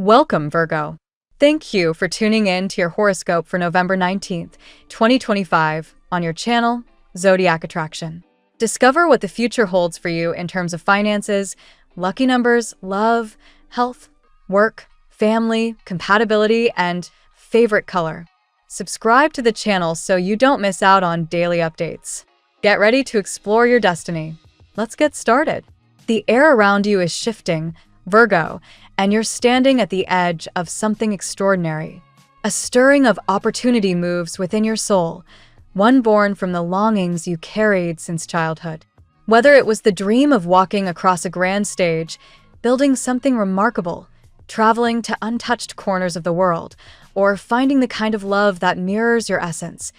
Welcome, Virgo. Thank you for tuning in to your horoscope for November 19th, 2025, on your channel, Zodiac Attraction. Discover what the future holds for you in terms of finances, lucky numbers, love, health, work, family, compatibility, and favorite color. Subscribe to the channel so you don't miss out on daily updates. Get ready to explore your destiny. Let's get started. The air around you is shifting, Virgo, and you're standing at the edge of something extraordinary. A stirring of opportunity moves within your soul, one born from the longings you carried since childhood. Whether it was the dream of walking across a grand stage, building something remarkable, traveling to untouched corners of the world, or finding the kind of love that mirrors your essence,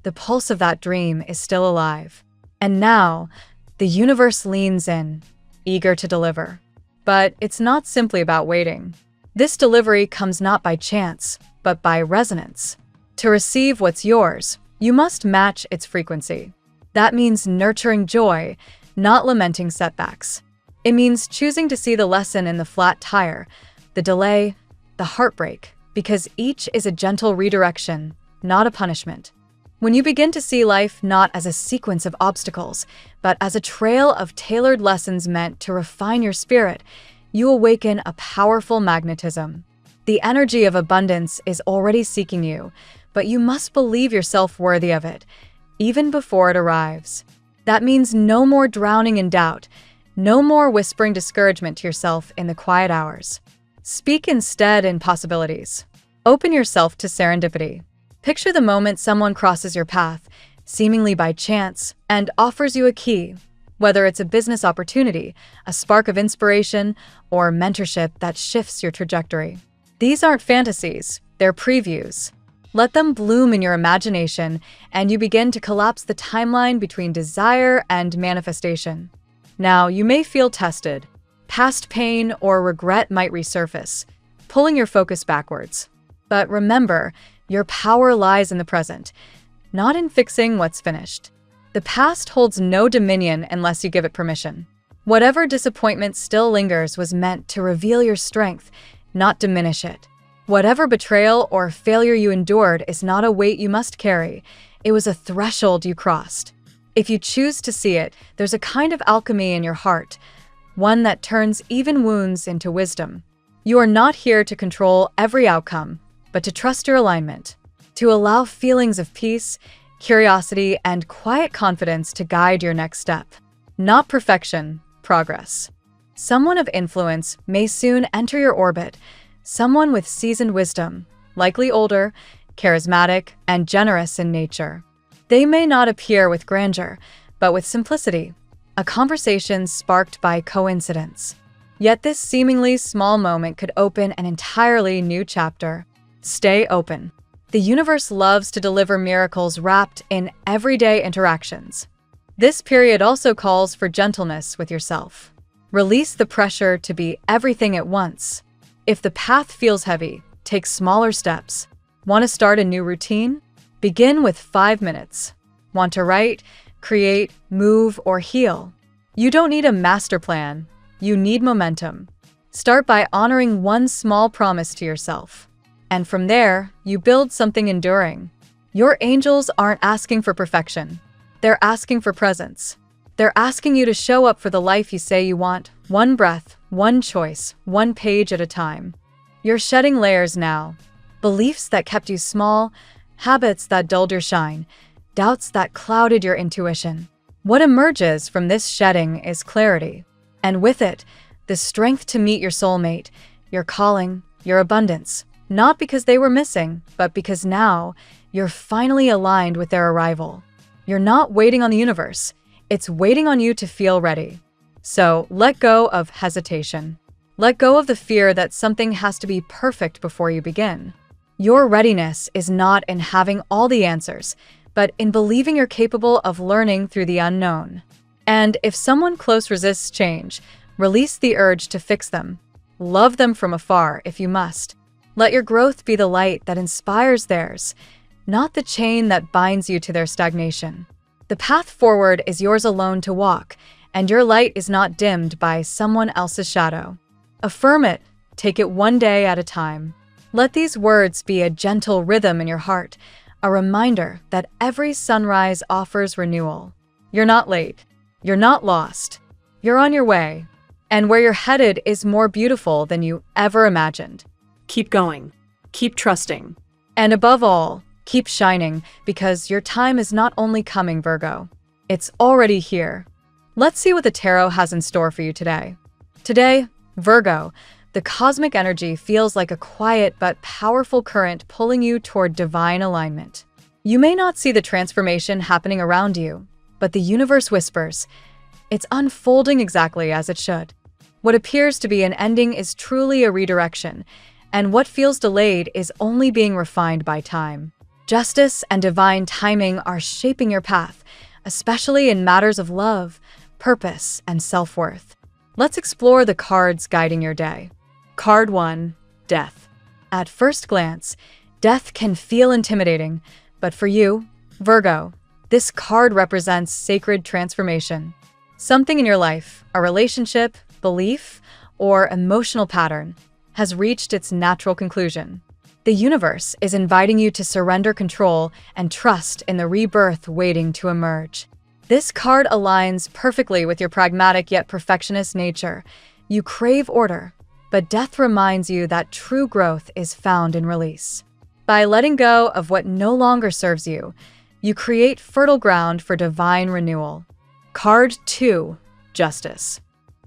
the pulse of that dream is still alive. And now, the universe leans in, eager to deliver. But it's not simply about waiting. This delivery comes not by chance, but by resonance. To receive what's yours, you must match its frequency. That means nurturing joy, not lamenting setbacks. It means choosing to see the lesson in the flat tire, the delay, the heartbreak, because each is a gentle redirection, not a punishment. When you begin to see life not as a sequence of obstacles, but as a trail of tailored lessons meant to refine your spirit, you awaken a powerful magnetism. The energy of abundance is already seeking you, but you must believe yourself worthy of it, even before it arrives. That means no more drowning in doubt, no more whispering discouragement to yourself in the quiet hours. Speak instead in possibilities. Open yourself to serendipity. Picture the moment someone crosses your path, seemingly by chance, and offers you a key, whether it's a business opportunity, a spark of inspiration, or mentorship that shifts your trajectory. These aren't fantasies, they're previews. Let them bloom in your imagination, and you begin to collapse the timeline between desire and manifestation. Now, you may feel tested. Past pain or regret might resurface, pulling your focus backwards. But remember, your power lies in the present, not in fixing what's finished. The past holds no dominion unless you give it permission. Whatever disappointment still lingers was meant to reveal your strength, not diminish it. Whatever betrayal or failure you endured is not a weight you must carry. It was a threshold you crossed. If you choose to see it, there's a kind of alchemy in your heart, one that turns even wounds into wisdom. You are not here to control every outcome, but to trust your alignment, to allow feelings of peace, curiosity, and quiet confidence to guide your next step. Not perfection, progress. Someone of influence may soon enter your orbit, someone with seasoned wisdom, likely older, charismatic, and generous in nature. They may not appear with grandeur, but with simplicity, a conversation sparked by coincidence. Yet this seemingly small moment could open an entirely new chapter. Stay open. The universe loves to deliver miracles wrapped in everyday interactions. This period also calls for gentleness with yourself. Release the pressure to be everything at once. If the path feels heavy, take smaller steps. Want to start a new routine? Begin with 5 minutes. Want to write, create, move, or heal? You don't need a master plan. You need momentum. Start by honoring one small promise to yourself. And from there, you build something enduring. Your angels aren't asking for perfection. They're asking for presence. They're asking you to show up for the life you say you want, one breath, one choice, one page at a time. You're shedding layers now. Beliefs that kept you small, habits that dulled your shine, doubts that clouded your intuition. What emerges from this shedding is clarity. And with it, the strength to meet your soulmate, your calling, your abundance. Not because they were missing, but because now you're finally aligned with their arrival. You're not waiting on the universe. It's waiting on you to feel ready. So let go of hesitation. Let go of the fear that something has to be perfect before you begin. Your readiness is not in having all the answers, but in believing you're capable of learning through the unknown. And if someone close resists change, release the urge to fix them. Love them from afar if you must. Let your growth be the light that inspires theirs, not the chain that binds you to their stagnation. The path forward is yours alone to walk, and your light is not dimmed by someone else's shadow. Affirm it, Take it one day at a time. Let these words be a gentle rhythm in your heart, a reminder that every sunrise offers renewal. You're not late. You're not lost. You're on your way. And where you're headed is more beautiful than you ever imagined. Keep going. Keep trusting. And above all, keep shining, because your time is not only coming, Virgo. It's already here. Let's see what the tarot has in store for you today. Today, Virgo, the cosmic energy feels like a quiet but powerful current pulling you toward divine alignment. You may not see the transformation happening around you, but the universe whispers, it's unfolding exactly as it should. What appears to be an ending is truly a redirection, and what feels delayed is only being refined by time. Justice and divine timing are shaping your path, especially in matters of love, purpose, and self-worth. Let's explore the cards guiding your day. Card 1, Death. At first glance, death can feel intimidating, but for you, Virgo, this card represents sacred transformation. Something in your life, a relationship, belief, or emotional pattern, has reached its natural conclusion. The universe is inviting you to surrender control and trust in the rebirth waiting to emerge. This card aligns perfectly with your pragmatic yet perfectionist nature. You crave order, but death reminds you that true growth is found in release. By letting go of what no longer serves you, you create fertile ground for divine renewal. Card 2, Justice.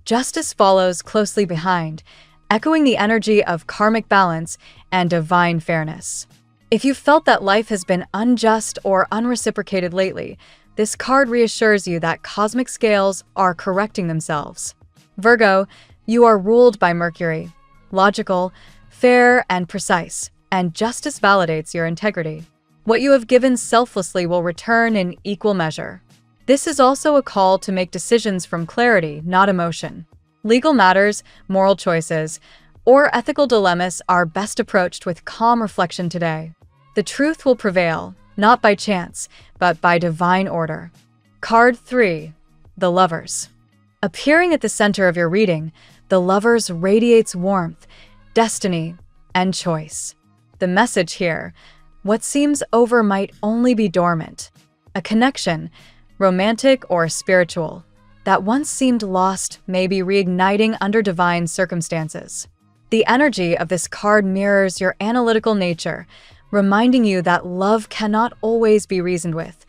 Justice follows closely behind, echoing the energy of karmic balance and divine fairness. If you've felt that life has been unjust or unreciprocated lately, this card reassures you that cosmic scales are correcting themselves. Virgo, you are ruled by Mercury, logical, fair, and precise, and justice validates your integrity. What you have given selflessly will return in equal measure. This is also a call to make decisions from clarity, not emotion. Legal matters, moral choices, or ethical dilemmas are best approached with calm reflection today. The truth will prevail, not by chance, but by divine order. Card 3, the Lovers. Appearing at the center of your reading, the Lovers radiates warmth, destiny, and choice. The message here, what seems over might only be dormant. A connection, romantic or spiritual, that once seemed lost may be reigniting under divine circumstances. The energy of this card mirrors your analytical nature, reminding you that love cannot always be reasoned with.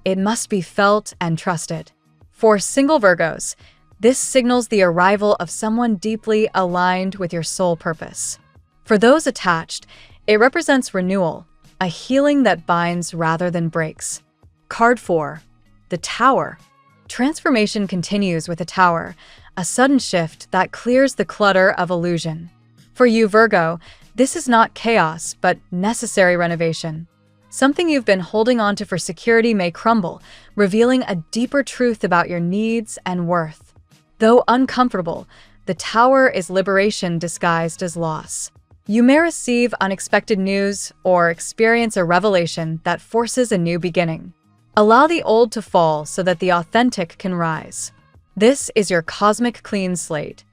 It must be felt and trusted. For single Virgos, this signals the arrival of someone deeply aligned with your soul purpose. For those attached, it represents renewal, a healing that binds rather than breaks. Card 4, the Tower. Transformation continues with the Tower, a sudden shift that clears the clutter of illusion. For you, Virgo, this is not chaos, but necessary renovation. Something you've been holding on to for security may crumble, revealing a deeper truth about your needs and worth. Though uncomfortable, the Tower is liberation disguised as loss. You may receive unexpected news or experience a revelation that forces a new beginning. Allow the old to fall so that the authentic can rise. This is your cosmic clean slate.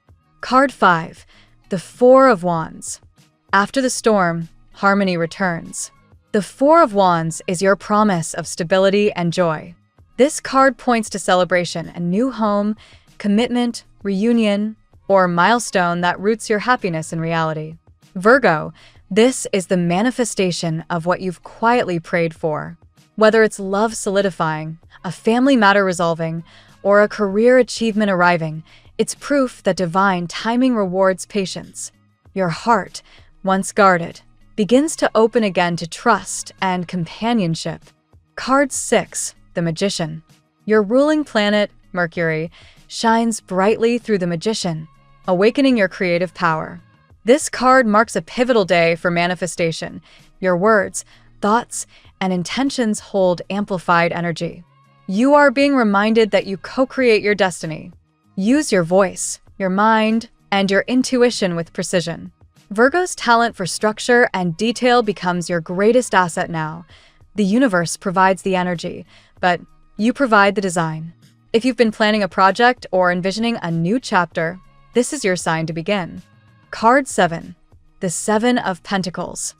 Card 5, the Four of Wands. After the storm, harmony returns. The Four of Wands is your promise of stability and joy. This card points to celebration, a new home, commitment, reunion, or milestone that roots your happiness in reality. Virgo, this is the manifestation of what you've quietly prayed for. Whether it's love solidifying, a family matter resolving, or a career achievement arriving, it's proof that divine timing rewards patience. Your heart, once guarded, begins to open again to trust and companionship. Card 6, the Magician. Your ruling planet, Mercury, shines brightly through the Magician, awakening your creative power. This card marks a pivotal day for manifestation. Your words, thoughts, and intentions hold amplified energy. You are being reminded that you co-create your destiny. Use your voice, your mind, and your intuition with precision. Virgo's talent for structure and detail becomes your greatest asset now. The universe provides the energy, but you provide the design. If you've been planning a project or envisioning a new chapter, this is your sign to begin. Card 7. The Seven of Pentacles.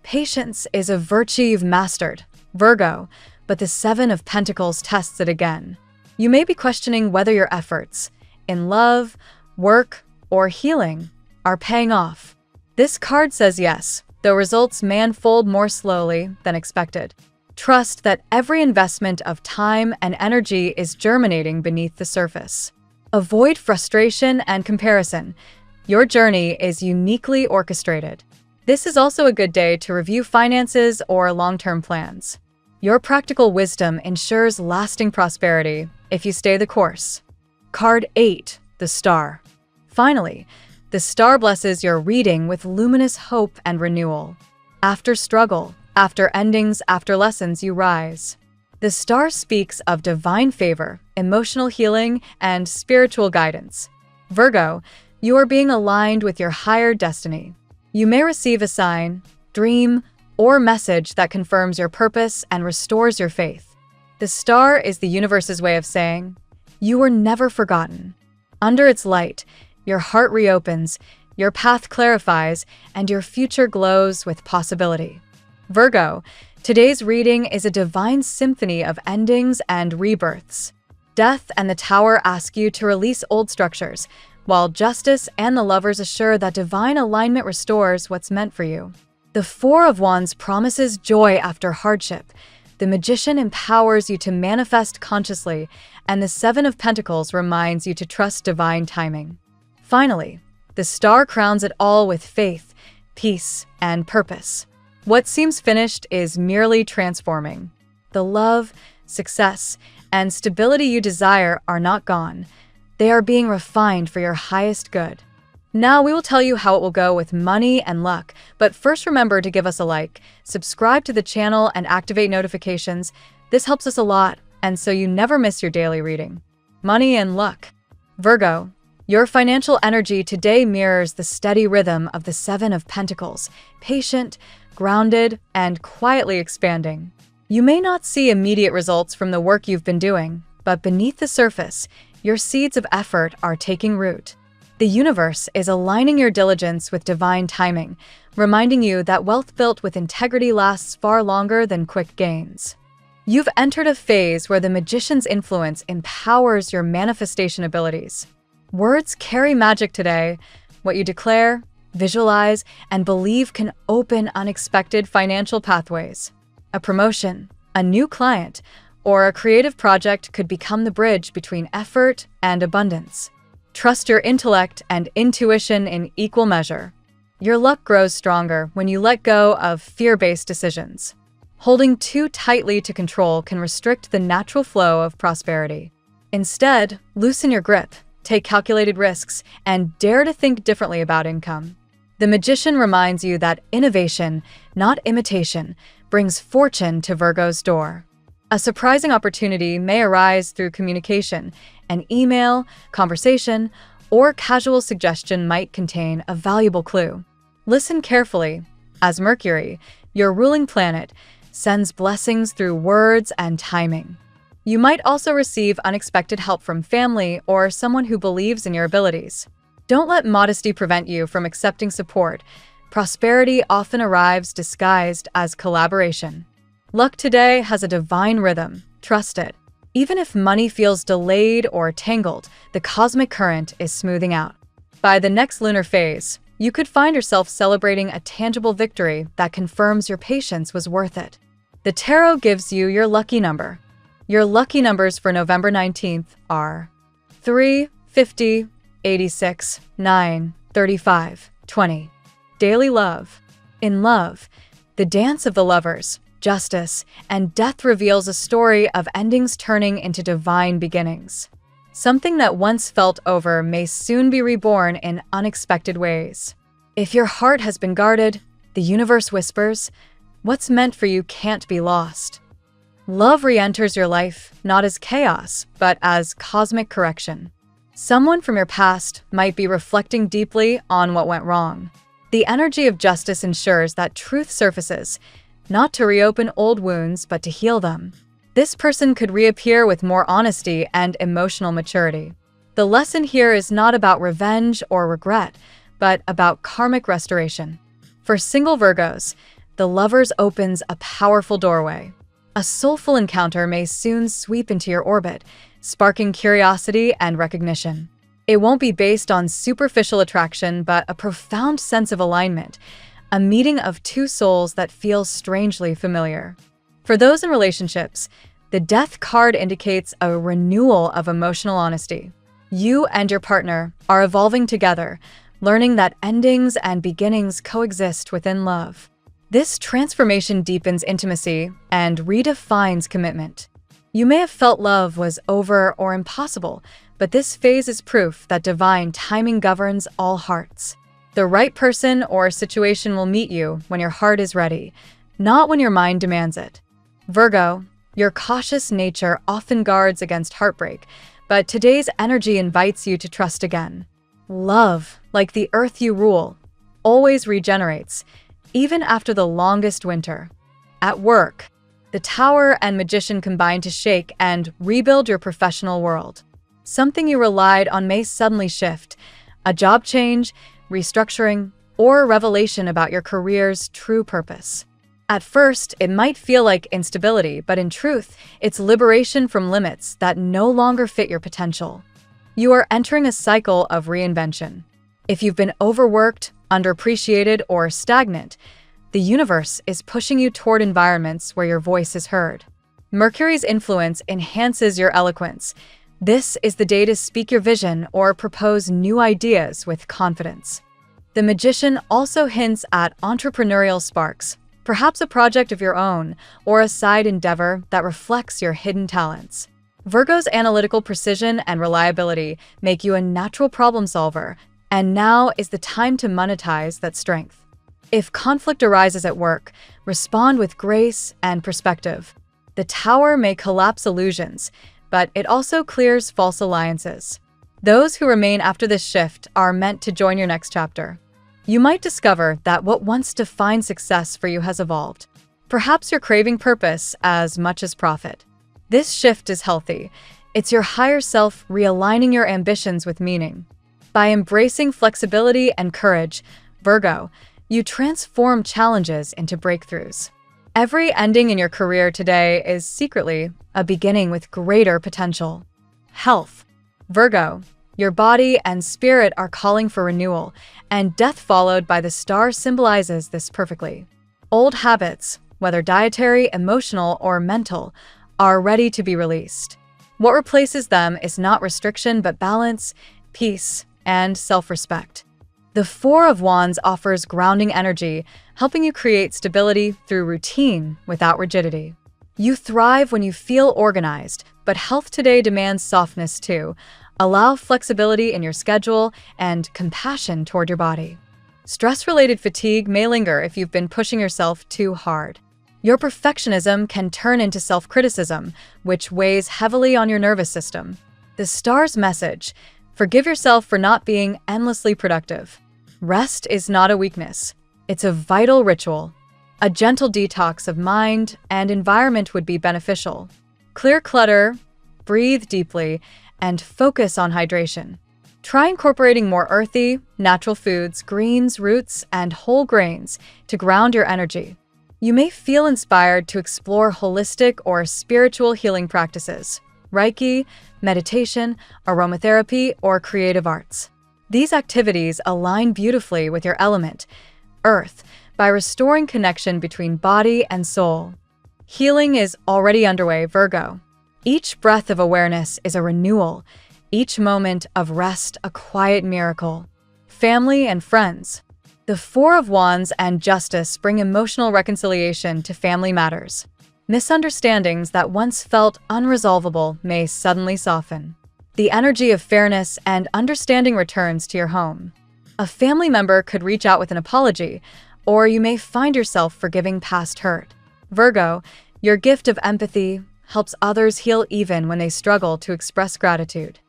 Patience is a virtue you've mastered, Virgo, but the Seven of Pentacles tests it again. You may be questioning whether your efforts, in love, work, or healing, are paying off. This card says yes, though results may unfold more slowly than expected. Trust that every investment of time and energy is germinating beneath the surface. Avoid frustration and comparison. Your journey is uniquely orchestrated. This is also a good day to review finances or long-term plans. Your practical wisdom ensures lasting prosperity if you stay the course. Card 8. The Star. Finally, the star blesses your reading with luminous hope and renewal. After struggle, after endings, after lessons, you rise. The star speaks of divine favor, emotional healing, and spiritual guidance. Virgo, you are being aligned with your higher destiny. You may receive a sign, dream, or message that confirms your purpose and restores your faith. The star is the universe's way of saying, you were never forgotten. Under its light, your heart reopens, your path clarifies, and your future glows with possibility. Virgo, today's reading is a divine symphony of endings and rebirths. Death and the Tower ask you to release old structures, while Justice and the Lovers assure that divine alignment restores what's meant for you. The Four of Wands promises joy after hardship. The Magician empowers you to manifest consciously, and the Seven of Pentacles reminds you to trust divine timing. Finally, the Star crowns it all with faith, peace, and purpose. What seems finished is merely transforming. The love, success, and stability you desire are not gone. They are being refined for your highest good. Now we will tell you how it will go with money and luck, but first remember to give us a like, subscribe to the channel, and activate notifications. This helps us a lot, and so you never miss your daily reading. Money and luck. Virgo, your financial energy today mirrors the steady rhythm of the Seven of Pentacles, patient, grounded, and quietly expanding. You may not see immediate results from the work you've been doing, but beneath the surface, your seeds of effort are taking root. The universe is aligning your diligence with divine timing, reminding you that wealth built with integrity lasts far longer than quick gains. You've entered a phase where the Magician's influence empowers your manifestation abilities. Words carry magic today. What you declare, visualize, and believe can open unexpected financial pathways. A promotion, a new client, or a creative project could become the bridge between effort and abundance. Trust your intellect and intuition in equal measure. Your luck grows stronger when you let go of fear-based decisions. Holding too tightly to control can restrict the natural flow of prosperity. Instead, loosen your grip, take calculated risks, and dare to think differently about income. The Magician reminds you that innovation, not imitation, brings fortune to Virgo's door. A surprising opportunity may arise through communication. An email, conversation, or casual suggestion might contain a valuable clue. Listen carefully, as Mercury, your ruling planet, sends blessings through words and timing. You might also receive unexpected help from family or someone who believes in your abilities. Don't let modesty prevent you from accepting support. Prosperity often arrives disguised as collaboration. Luck today has a divine rhythm. Trust it. Even if money feels delayed or tangled, the cosmic current is smoothing out. By the next lunar phase, you could find yourself celebrating a tangible victory that confirms your patience was worth it. The tarot gives you your lucky number. Your lucky numbers for November 19th are 3, 50, 86, 9, 35, 20. Daily love. In love, the dance of the lovers, justice, and death reveals a story of endings turning into divine beginnings. Something that once felt over may soon be reborn in unexpected ways. If your heart has been guarded, the universe whispers, what's meant for you can't be lost. Love re-enters your life not as chaos, but as cosmic correction. Someone from your past might be reflecting deeply on what went wrong. The energy of justice ensures that truth surfaces, not to reopen old wounds, but to heal them. This person could reappear with more honesty and emotional maturity. The lesson here is not about revenge or regret, but about karmic restoration. For single Virgos, the Lovers opens a powerful doorway. A soulful encounter may soon sweep into your orbit, sparking curiosity and recognition. It won't be based on superficial attraction, but a profound sense of alignment, a meeting of two souls that feels strangely familiar. For those in relationships, the Death card indicates a renewal of emotional honesty. You and your partner are evolving together, learning that endings and beginnings coexist within love. This transformation deepens intimacy and redefines commitment. You may have felt love was over or impossible, but this phase is proof that divine timing governs all hearts. The right person or situation will meet you when your heart is ready, not when your mind demands it. Virgo, your cautious nature often guards against heartbreak, but today's energy invites you to trust again. Love, like the earth you rule, always regenerates, even after the longest winter. At work, the Tower and Magician combine to shake and rebuild your professional world. Something you relied on may suddenly shift. A job change, restructuring, or a revelation about your career's true purpose. At first, it might feel like instability, but in truth, it's liberation from limits that no longer fit your potential. You are entering a cycle of reinvention. If you've been overworked, underappreciated, or stagnant, the universe is pushing you toward environments where your voice is heard. Mercury's influence enhances your eloquence. This is the day to speak your vision or propose new ideas with confidence. The Magician also hints at entrepreneurial sparks, perhaps a project of your own or a side endeavor that reflects your hidden talents. Virgo's analytical precision and reliability make you a natural problem solver, and now is the time to monetize that strength. If conflict arises at work, respond with grace and perspective. The Tower may collapse illusions, but it also clears false alliances. Those who remain after this shift are meant to join your next chapter. You might discover that what once defined success for you has evolved. Perhaps you're craving purpose as much as profit. This shift is healthy. It's your higher self realigning your ambitions with meaning. By embracing flexibility and courage, Virgo, you transform challenges into breakthroughs. Every ending in your career today is secretly a beginning with greater potential. Health. Virgo, your body and spirit are calling for renewal, and death followed by the star symbolizes this perfectly. Old habits, whether dietary, emotional, or mental, are ready to be released. What replaces them is not restriction but balance, peace, and self-respect. The Four of Wands offers grounding energy, helping you create stability through routine without rigidity. You thrive when you feel organized, but health today demands softness too. Allow flexibility in your schedule and compassion toward your body. Stress-related fatigue may linger if you've been pushing yourself too hard. Your perfectionism can turn into self-criticism, which weighs heavily on your nervous system. The star's message: forgive yourself for not being endlessly productive. Rest is not a weakness. It's a vital ritual. A gentle detox of mind and environment would be beneficial. Clear clutter, breathe deeply, and focus on hydration. Try incorporating more earthy, natural foods, greens, roots, and whole grains to ground your energy. You may feel inspired to explore holistic or spiritual healing practices, Reiki, meditation, aromatherapy, or creative arts. These activities align beautifully with your element, Earth, by restoring connection between body and soul. Healing is already underway, Virgo. Each breath of awareness is a renewal, each moment of rest a quiet miracle. Family and friends. The Four of Wands and Justice bring emotional reconciliation to family matters. Misunderstandings that once felt unresolvable may suddenly soften. The energy of fairness and understanding returns to your home. A family member could reach out with an apology, or you may find yourself forgiving past hurt. Virgo, your gift of empathy helps others heal even when they struggle to express gratitude.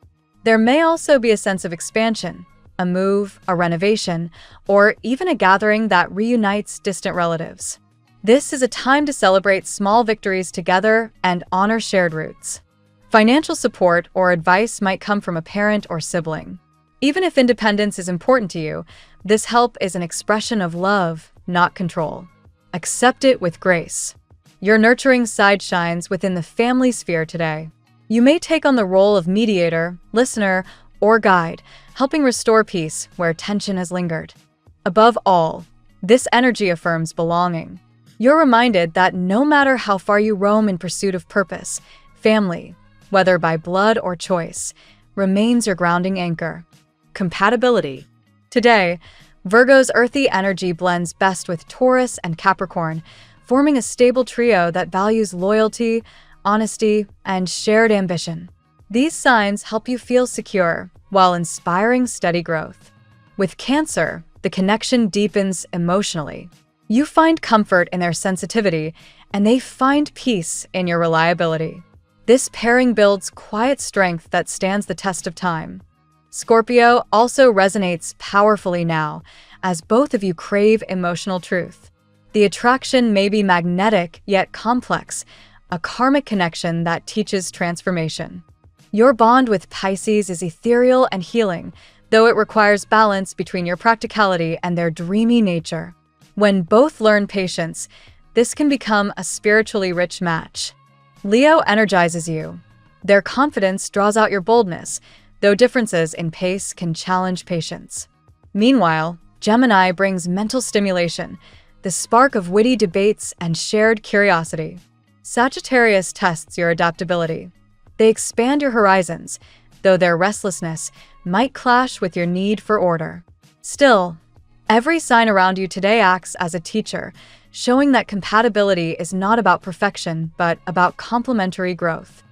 There may also be a sense of expansion, a move, a renovation, or even a gathering that reunites distant relatives. This is a time to celebrate small victories together and honor shared roots. Financial support or advice might come from a parent or sibling. Even if independence is important to you, this help is an expression of love, not control. Accept it with grace. Your nurturing side shines within the family sphere today. You may take on the role of mediator, listener, or guide, helping restore peace where tension has lingered. Above all, this energy affirms belonging. You're reminded that no matter how far you roam in pursuit of purpose, family, whether by blood or choice, remains your grounding anchor. Compatibility. Today, Virgo's earthy energy blends best with Taurus and Capricorn, forming a stable trio that values loyalty, honesty, and shared ambition. These signs help you feel secure while inspiring steady growth. With Cancer, the connection deepens emotionally. You find comfort in their sensitivity, and they find peace in your reliability. This pairing builds quiet strength that stands the test of time. Scorpio also resonates powerfully now, as both of you crave emotional truth. The attraction may be magnetic yet complex, a karmic connection that teaches transformation. Your bond with Pisces is ethereal and healing, though it requires balance between your practicality and their dreamy nature. When both learn patience, this can become a spiritually rich match. Leo energizes you. Their confidence draws out your boldness, though differences in pace can challenge patience. Meanwhile, Gemini brings mental stimulation, the spark of witty debates and shared curiosity. Sagittarius tests your adaptability. They expand your horizons, though their restlessness might clash with your need for order. Still, every sign around you today acts as a teacher, showing that compatibility is not about perfection, but about complementary growth.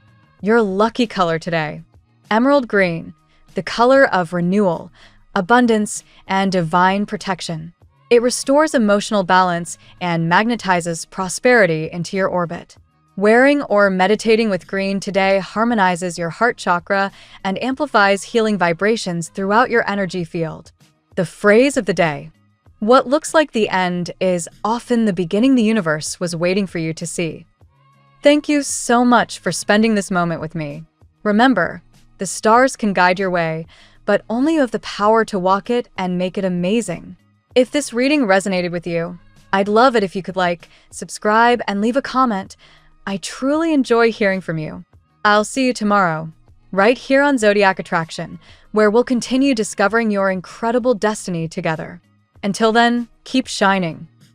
Your lucky color today: emerald green, the color of renewal, abundance, and divine protection. It restores emotional balance and magnetizes prosperity into your orbit. Wearing or meditating with green today harmonizes your heart chakra and amplifies healing vibrations throughout your energy field. The phrase of the day: what looks like the end is often the beginning the universe was waiting for you to see. Thank you so much for spending this moment with me. Remember, the stars can guide your way, but only you have the power to walk it and make it amazing. If this reading resonated with you, I'd love it if you could like, subscribe, and leave a comment. I truly enjoy hearing from you. I'll see you tomorrow, right here on Zodiac Attraction, where we'll continue discovering your incredible destiny together. Until then, keep shining.